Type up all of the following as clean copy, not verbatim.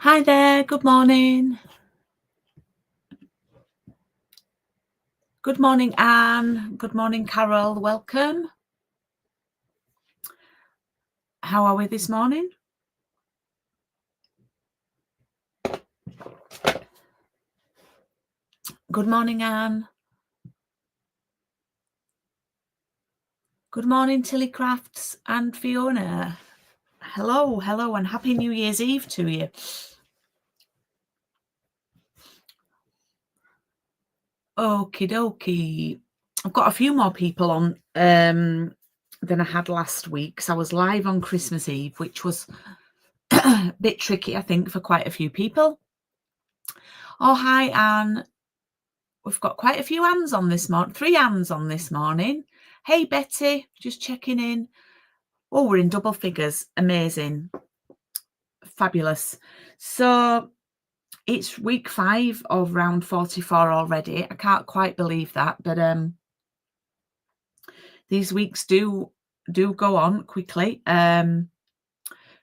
Hi there, good morning. Good morning, Anne. Good morning, Carol. Welcome. How are we this morning? Good morning, Anne. Good morning, Tilly Crafts and Fiona. Hello, hello, and Happy New Year's Eve to you. Okie dokie. I've got a few more people on than I had last week. So I was live on Christmas Eve, which was a bit tricky, I think, for quite a few people. Oh, hi, Anne. We've got quite a few Anns on this morning, 3 Anns on this morning. Hey, Betty, just checking in. Oh, we're in double figures. Amazing. Fabulous. So it's week 5 of round 44 already. I can't quite believe that, but these weeks do go on quickly.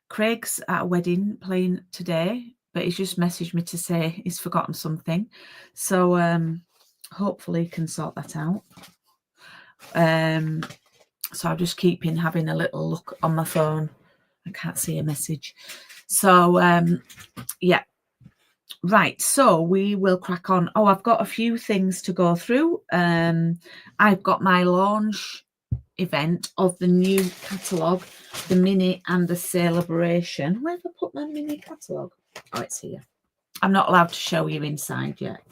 Craig's at a wedding playing today, but he's just messaged me to say he's forgotten something. So hopefully he can sort that out. So I'll just keep having a little look on my phone. I can't see a message. So yeah. Right, so we will crack on. Oh, I've got a few things to go through. I've got my launch event of the new catalogue, the mini and the celebration. Where have I put my mini catalogue? Oh, it's here. I'm not allowed to show you inside yet.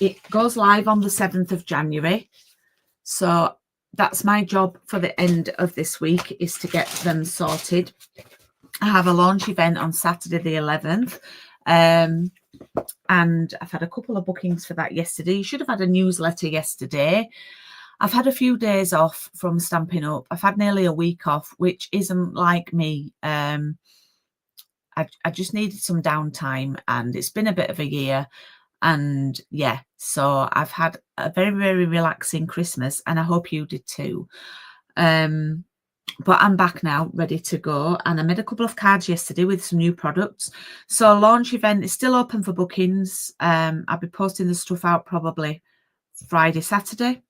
It goes live on the 7th of January. So that's my job for the end of this week, is to get them sorted. I have a launch event on Saturday the 11th. And I've had a couple of bookings for that yesterday. You should have had a newsletter yesterday. I've had a few days off from Stampin' Up. I've had nearly a week off, which isn't like me. I just needed some downtime, and it's been a bit of a year. And yeah, so I've had a very, very relaxing Christmas, and I hope you did too. But I'm back now, ready to go. And I made a couple of cards yesterday with some new products. So launch event is still open for bookings. I'll be posting the stuff out probably Friday, Saturday.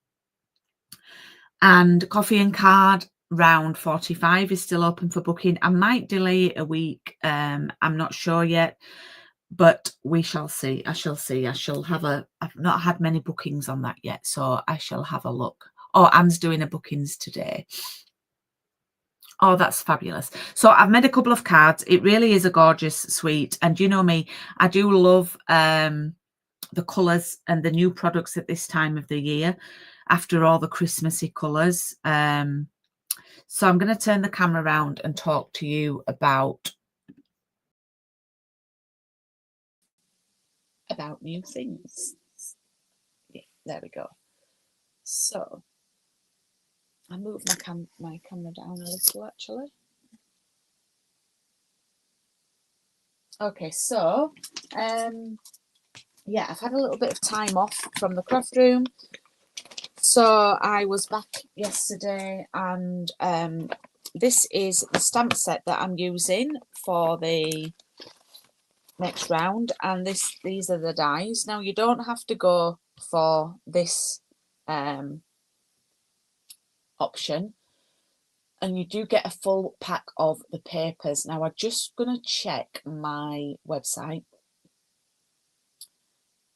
And coffee and card round 45 is still open for booking. I might delay it a week. I'm not sure yet, but we shall see. I shall see. I've not had many bookings on that yet, so I shall have a look. Oh, Anne's doing a bookings today. Oh, that's fabulous. So I've made a couple of cards. It really is a gorgeous suite. And you know me, I do love the colours and the new products at this time of the year after all the Christmassy colours. So I'm going to turn the camera around and talk to you about new things. Yeah, there we go. So I moved my camera down a little, actually. Okay, so yeah, I've had a little bit of time off from the craft room. So I was back yesterday, and this is the stamp set that I'm using for the next round, and these are the dies. Now you don't have to go for this option, and you do get a full pack of the papers. Now I'm just going to check my website,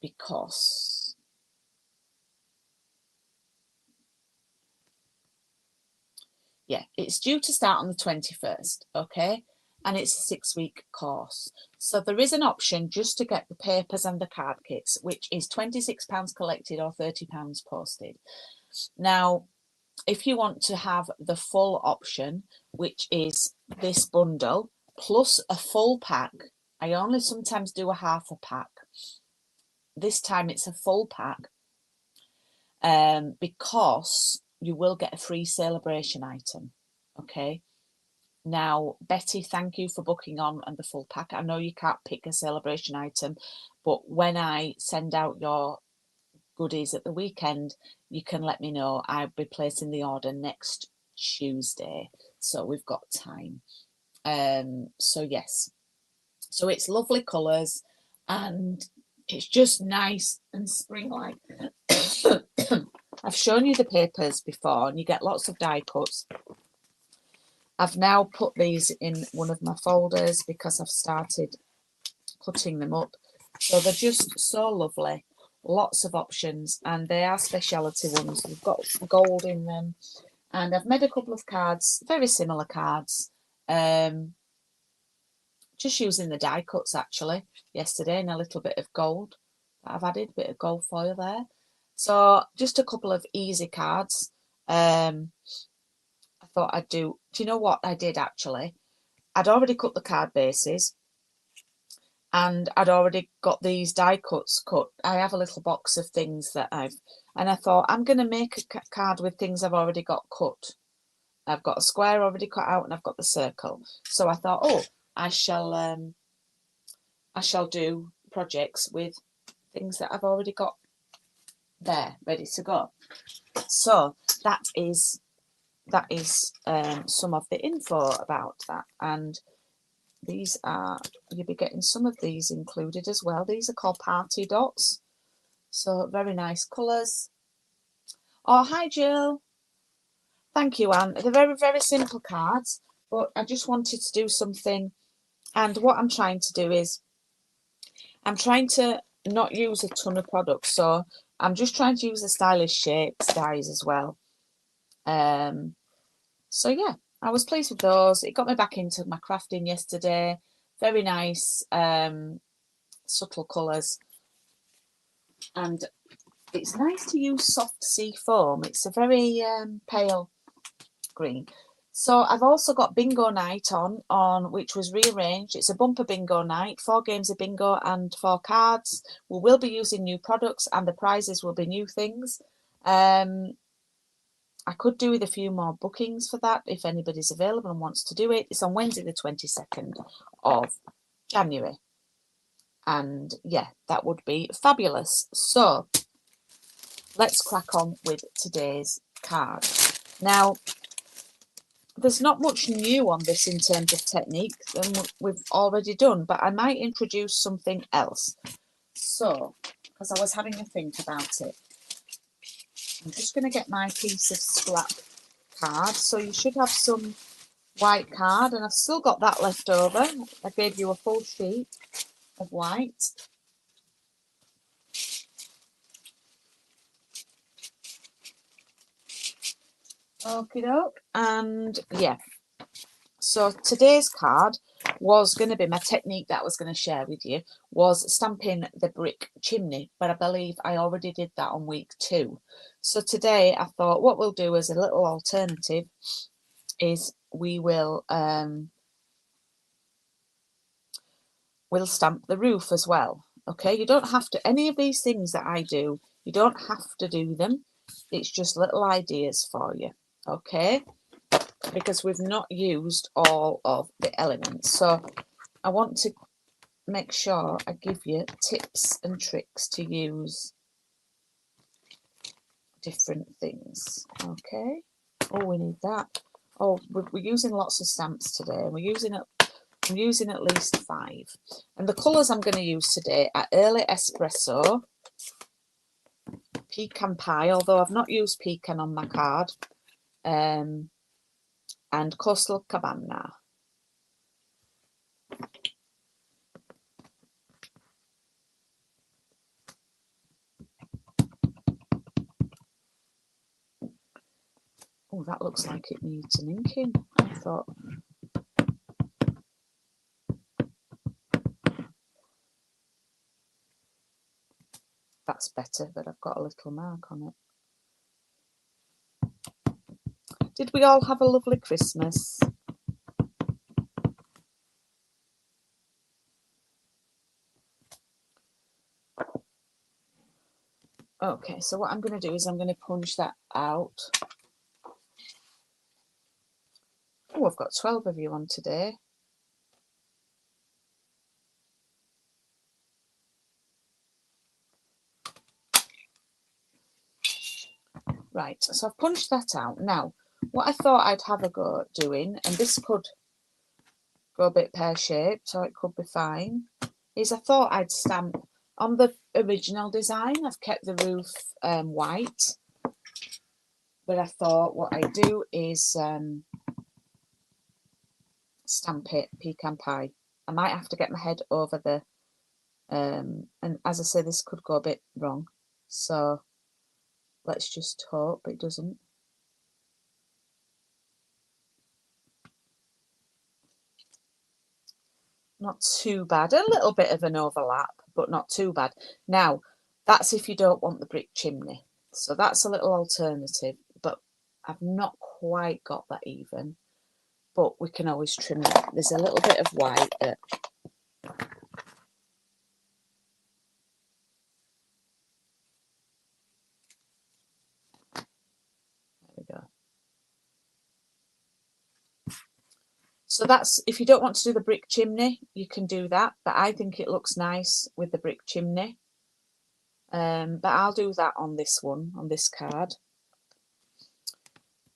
because yeah, it's due to start on the 21st, okay? And it's a 6-week course. So there is an option just to get the papers and the card kits, which is £26 collected or £30 posted. Now, if you want to have the full option, which is this bundle, plus a full pack, I only sometimes do a half a pack. This time it's a full pack, because you will get a free celebration item, okay? Now, Betty, thank you for booking on and the full pack. I know you can't pick a celebration item, but when I send out your goodies at the weekend, you can let me know. I'll be placing the order next Tuesday, so we've got time. So yes, So it's lovely colours and it's just nice and spring-like. I've shown you the papers before and you get lots of die cuts. I've now put these in one of my folders because I've started cutting them up. So they're just so lovely. Lots of options and they are speciality ones. We've got gold in them. And I've made a couple of cards, very similar cards. Just using the die cuts actually yesterday and a little bit of gold that I've added, a bit of gold foil there. So just a couple of easy cards. I thought I'd do you know what I did actually? I'd already cut the card bases and I'd already got these die cuts cut. I have a little box of things that and I thought I'm going to make a card with things I've already got cut. I've got a square already cut out and I've got the circle. So I thought, oh, I shall do projects with things that I've already got there ready to go. So that is some of the info about that. And these are, you'll be getting some of these included as well. These are called party dots. So very nice colours. Oh, hi Jill. Thank you, Anne. They're very, very simple cards, but I just wanted to do something. And what I'm trying to do is I'm trying to not use a ton of products. So I'm just trying to use the stylish shapes dies as well. So yeah, I was pleased with those. It got me back into my crafting yesterday. Very nice, subtle colours. And it's nice to use soft sea foam. It's a very pale green. So I've also got bingo night on which was rearranged. It's a bumper bingo night, 4 games of bingo and 4 cards. We will be using new products and the prizes will be new things. I could do with a few more bookings for that if anybody's available and wants to do it. It's on Wednesday the 22nd of January. And yeah, that would be fabulous. So let's crack on with today's card. Now, there's not much new on this in terms of technique than we've already done, but I might introduce something else. So, because I was having a think about it, I'm just going to get my piece of scrap card. So you should have some white card, and I've still got that left over. I gave you a full sheet of white. Okie doke. And yeah, so today's card was going to be my technique that I was going to share with you was stamping the brick chimney, but I believe I already did that on week 2. So today I thought what we'll do as a little alternative is we'll stamp the roof as well. Okay, you don't have to, any of these things that I do, you don't have to do them. It's just little ideas for you. Okay, because we've not used all of the elements. So I want to make sure I give you tips and tricks to use different things. Okay. Oh, we need that. Oh, we're using lots of stamps today. I'm using at least 5. And the colours I'm going to use today are Early Espresso, Pecan Pie, although I've not used pecan on my card, and Coastal Cabana. Oh, that looks like it needs an inking. I thought. That's better, but I've got a little mark on it. Did we all have a lovely Christmas? Okay, so what I'm going to do is I'm going to punch that out. Oh, I've got 12 of you on today. Right, so I've punched that out. Now, what I thought I'd have a go at doing, and this could go a bit pear-shaped, so it could be fine. I thought I'd stamp on the original design. I've kept the roof white, but I thought what I do is stamp it pecan pie. I might have to get my head over the and as I say, this could go a bit wrong, so let's just hope it doesn't. Not too bad. A little bit of an overlap, but not too bad. Now, that's if you don't want the brick chimney. So that's a little alternative, but I've not quite got that even. But we can always trim it. There's a little bit of white that... There we go. So that's, if you don't want to do the brick chimney, you can do that. But I think it looks nice with the brick chimney. But I'll do that on this one, on this card.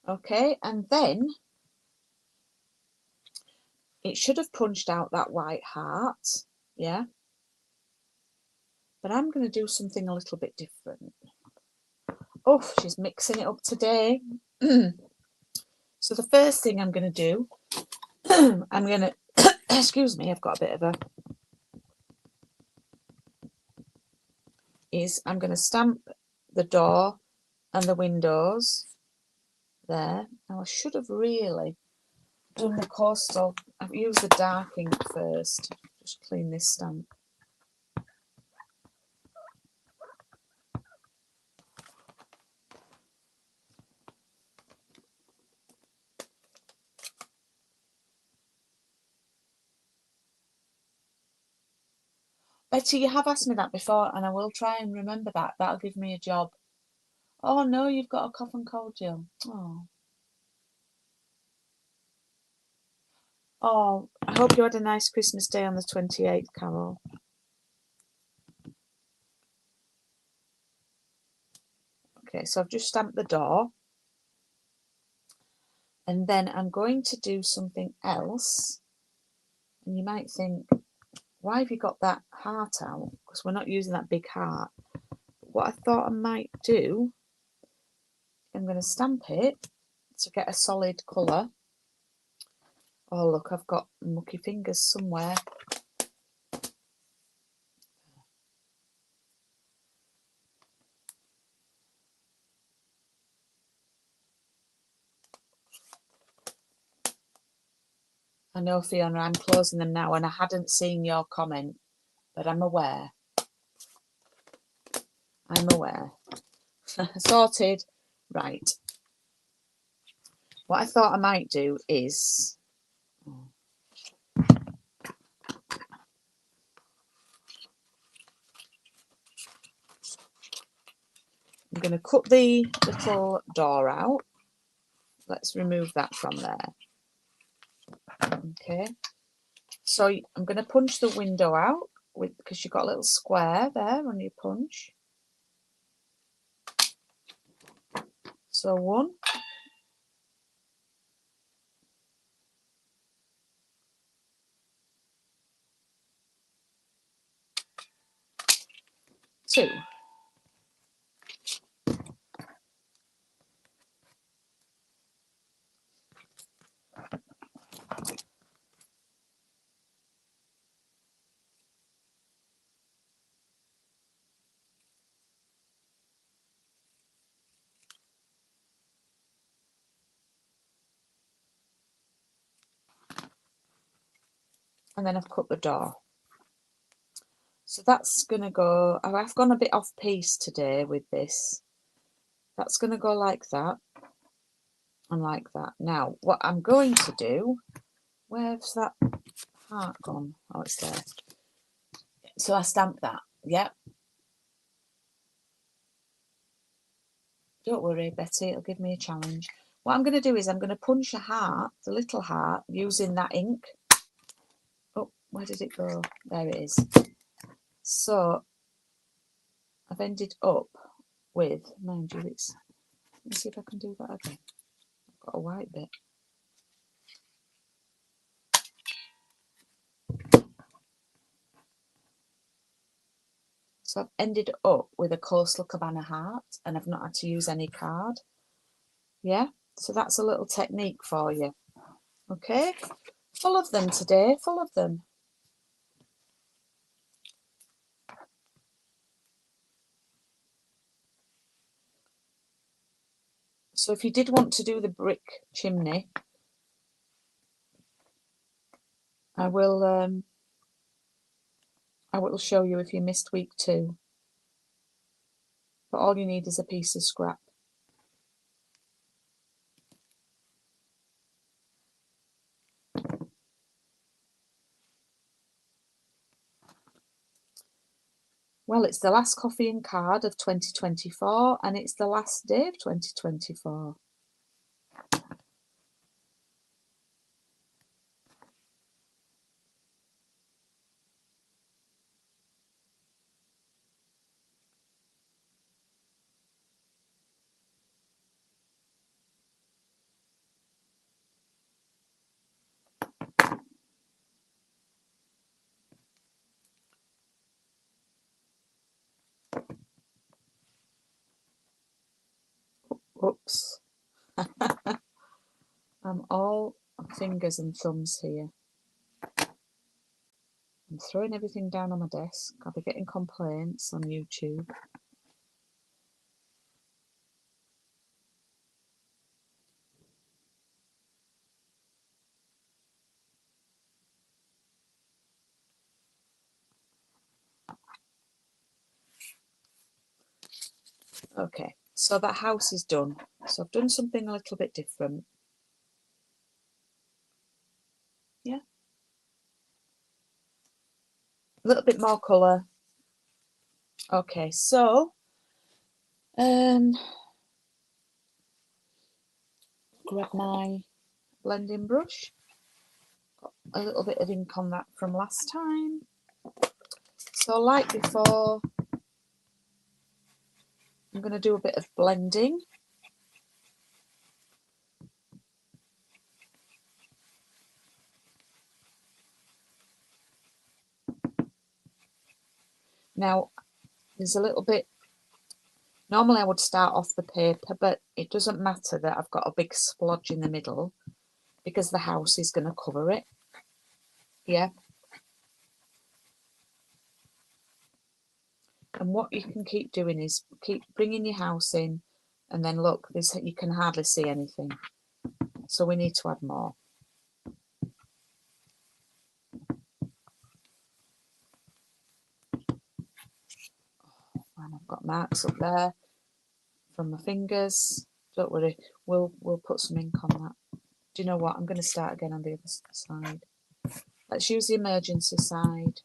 Okay, and then it should have punched out that white heart, yeah. But I'm going to do something a little bit different. Oh, she's mixing it up today. So the first thing I'm going to do, I'm going to, excuse me, I've got a bit of a, is I'm going to stamp the door and the windows there. Now I should have really done the coastal. I've used the dark ink first. Just clean this stamp. Betty, you have asked me that before, and I will try and remember that. That'll give me a job. Oh no, you've got a cough and cold, Jill. Oh. Oh, I hope you had a nice Christmas day on the 28th, Carol. Okay, so I've just stamped the door. And then I'm going to do something else. And you might think, why have you got that heart out? Because we're not using that big heart. But what I thought I might do, I'm going to stamp it to get a solid colour. Oh, look, I've got mucky fingers somewhere. I know, Fiona, I'm closing them now, and I hadn't seen your comment, but I'm aware. I'm aware. Sorted. Right. What I thought I might do is... I'm going to cut the little door out. Let's remove that from there. Okay. So I'm going to punch the window out because you've got a little square there on your punch. So 1. 2. And then I've cut the door. So that's going to go... I've gone a bit off piece today with this. That's going to go like that and like that. Now, what I'm going to do... Where's that heart gone? Oh, it's there. So I stamped that. Yep. Don't worry, Betty, it'll give me a challenge. What I'm going to do is I'm going to punch a heart, the little heart, using that ink. Oh, where did it go? There it is. So I've ended up with, mind you, it's... Let me see if I can do that again. I've got a white bit. So I've ended up with a Coastal Cabana heart, and I've not had to use any card. Yeah, so that's a little technique for you. Okay, full of them today, full of them. So if you did want to do the brick chimney, I will show you if you missed week 2. But all you need is a piece of scrap. Well, it's the last coffee and card of 2024, and it's the last day of 2024. Oops. I'm all fingers and thumbs here. I'm throwing everything down on my desk. I'll be getting complaints on YouTube. Okay, so that house is done. So I've done something a little bit different. Yeah. A little bit more colour. Okay, so grab my blending brush. Got a little bit of ink on that from last time. So like before, I'm going to do a bit of blending. Now, there's a little bit, normally I would start off the paper, but it doesn't matter that I've got a big splodge in the middle because the house is going to cover it. Yeah. And what you can keep doing is keep bringing your house in, and then look, you can hardly see anything. So we need to add more. And I've got marks up there from my fingers. Don't worry, we'll put some ink on that. Do you know what? I'm going to start again on the other side. Let's use the emergency side.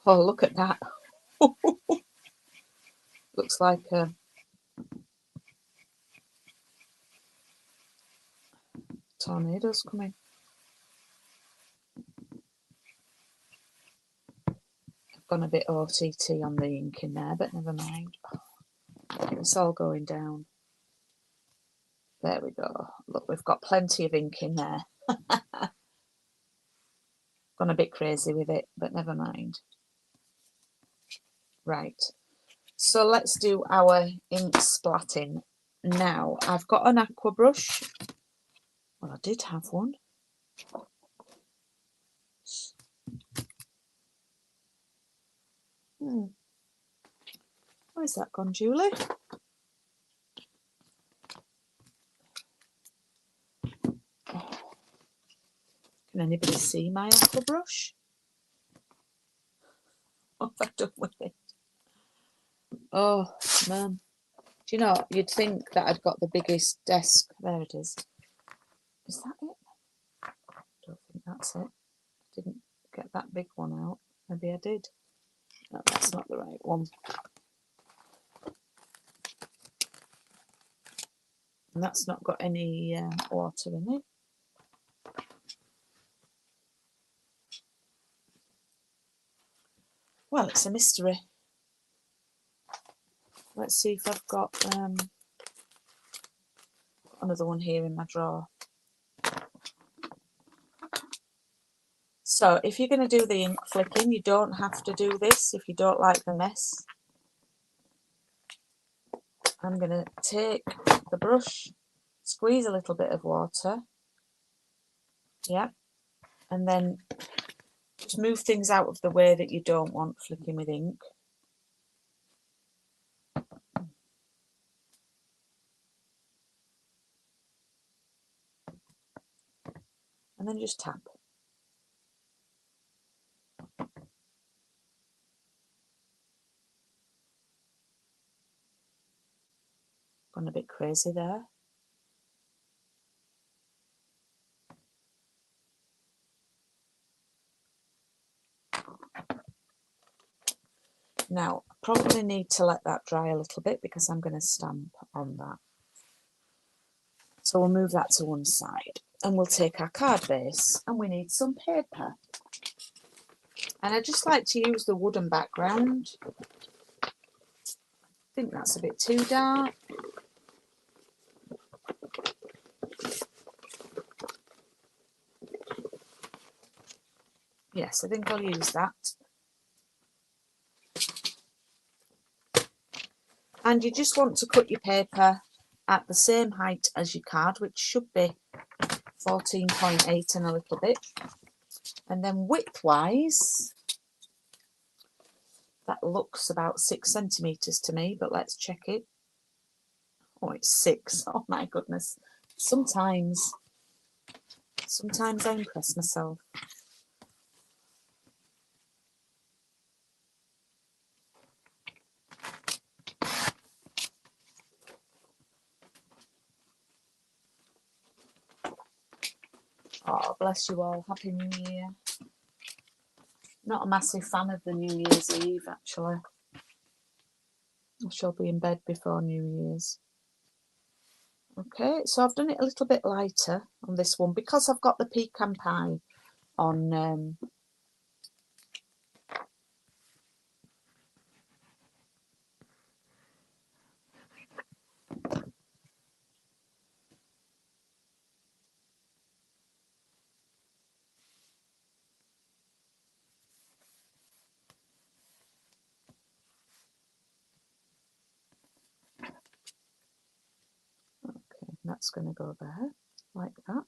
Oh, look at that. Looks like a tornado's coming. I've gone a bit OTT on the ink in there, but never mind. It's all going down. There we go. Look, we've got plenty of ink in there. Gone a bit crazy with it, but never mind. Right. So let's do our ink splatting. Now, I've got an aqua brush. Well, I did have one. Where's that gone, Julie? Can anybody see my aqua brush? What have I done with it? Oh, man. Do you know, you'd think that I'd got the biggest desk. There it is. Is that it? I don't think that's it. I didn't get that big one out. Maybe I did. No, that's not the right one. And that's not got any water in it. Well, it's a mystery. Let's see if I've got another one here in my drawer. So if you're going to do the ink flicking, you don't have to do this if you don't like the mess. I'm going to take the brush, squeeze a little bit of water, yeah, and then just move things out of the way that you don't want flicking with ink. And then just tap. Gone a bit crazy there. Now, I probably need to let that dry a little bit because I'm going to stamp on that. So we'll move that to one side and we'll take our card base and we need some paper. And I just like to use the wooden background. I think that's a bit too dark. Yes, I think I'll use that. And you just want to cut your paper at the same height as your card, which should be 14.8 and a little bit. And then width-wise, that looks about 6 centimetres to me, but let's check it. Oh, it's 6. Oh my goodness. Sometimes I impress myself. Oh, bless you all. Happy New Year. Not a massive fan of the New Year's Eve, actually. I shall be in bed before New Year's. Okay, so I've done it a little bit lighter on this one because I've got the pecan pie on. Okay, that's going to go there, like that.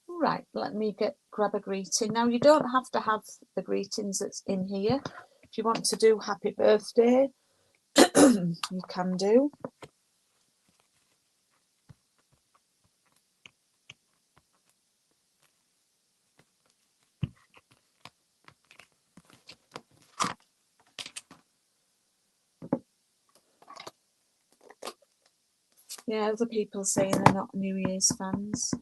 Right, let me grab a greeting. Now, you don't have to have the greetings that's in here. If you want to do happy birthday, you can do. Yeah, other people saying they're not New Year's fans.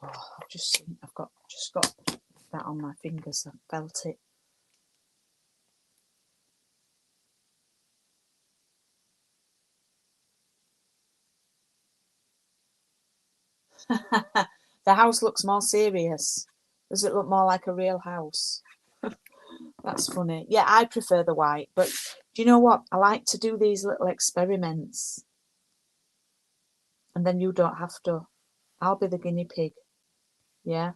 Oh, I've just got that on my fingers. I felt it. The house looks more serious. Does it look more like a real house? That's funny. Yeah, I prefer the white, but do you know what? I like to do these little experiments. And then you don't have to. I'll be the guinea pig. Yeah.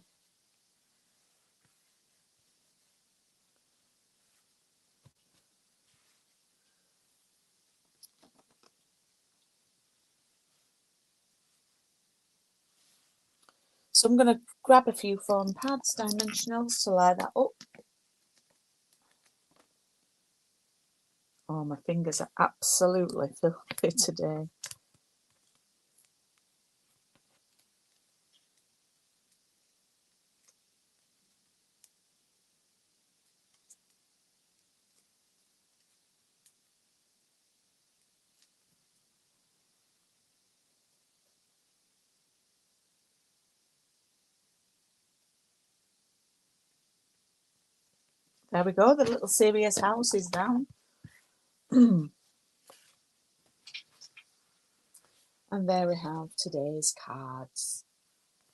So I'm going to grab a few foam pads, dimensionals, to lie that up. Oh, my fingers are absolutely filthy today. There we go. The little serious house is down. And there we have today's cards.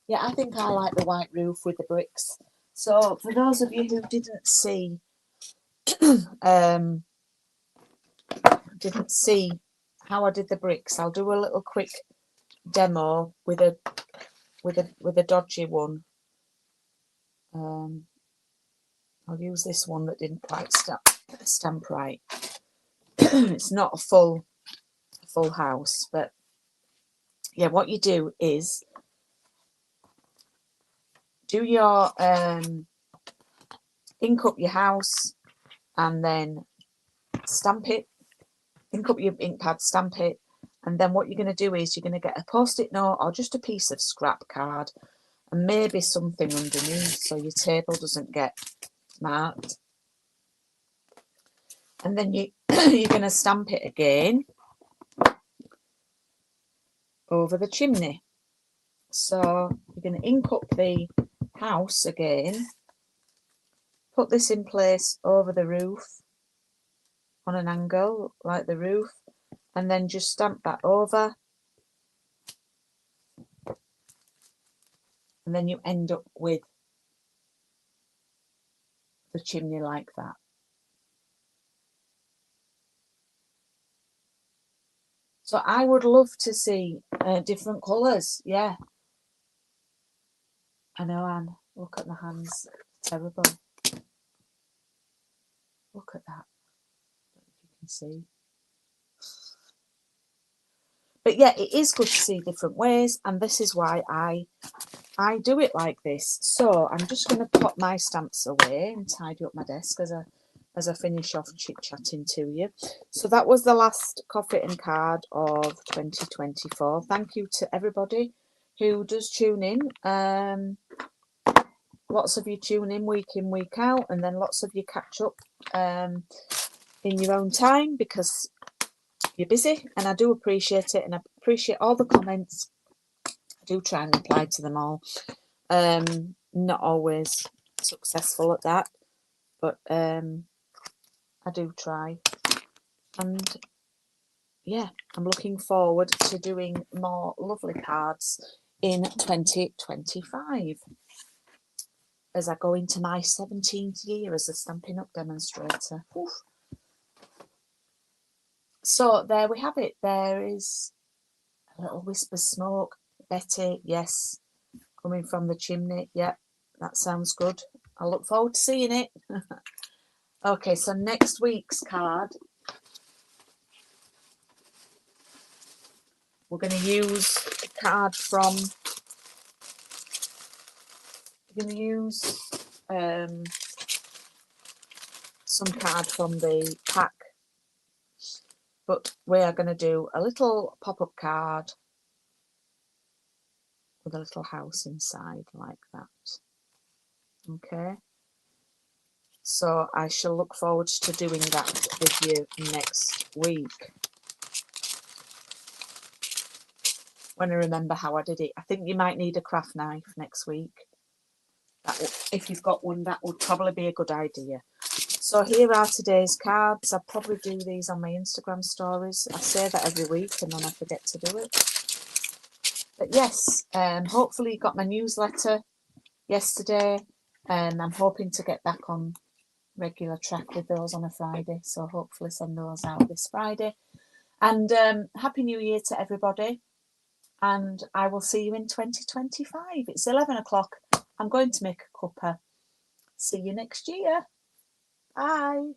Yeah, I think I like the white roof with the bricks. So for those of you who didn't see how I did the bricks, I'll do a little quick demo with a dodgy one. I'll use this one that didn't quite stamp right. It's not a full house, but yeah, what you do is do your ink up your house and then stamp it. Ink up your ink pad, stamp it, and then what you're going to do is you're going to get a post-it note or just a piece of scrap card and maybe something underneath so your table doesn't get marked. And then you're going to stamp it again over the chimney. So you're going to ink up the house again, put this in place over the roof on an angle like the roof, and then just stamp that over, and then you end up with the chimney like that. So I would love to see different colours. Yeah, I know, Anne. Look at the hands. Terrible. Look at that. I don't know if you can see. But yeah, it is good to see different ways, and this is why I do it like this. So I'm just going to pop my stamps away and tidy up my desk as I finish off chit-chatting to you. So that was the last coffee and card of 2024. Thank you to everybody who does tune in. Lots of you tune in, week out, and then lots of you catch up in your own time because you're busy, and I do appreciate it, and I appreciate all the comments. I do try and reply to them all. Not always successful at that, but I do try. And yeah, I'm looking forward to doing more lovely cards in 2025 as I go into my 17th year as a Stampin' Up demonstrator. Oof. So there we have it. There is a little wisp of smoke. Betty, yes, coming from the chimney. Yep, that sounds good. I look forward to seeing it. Okay, so next week's card, we're going to use a card from, we're going to use some card from the pack, but we are going to do a little pop-up card with a little house inside like that. Okay, so I shall look forward to doing that with you next week when I remember how I did it. I think you might need a craft knife next week. If you've got one, that would probably be a good idea. So here are today's cards. I'll probably do these on my Instagram stories. I say that every week and then I forget to do it. But yes, hopefully you got my newsletter yesterday, and I'm hoping to get back on regular track with those on a Friday. So hopefully send those out this Friday. And Happy New Year to everybody. And I will see you in 2025. It's 11 o'clock. I'm going to make a cuppa. See you next year. Bye.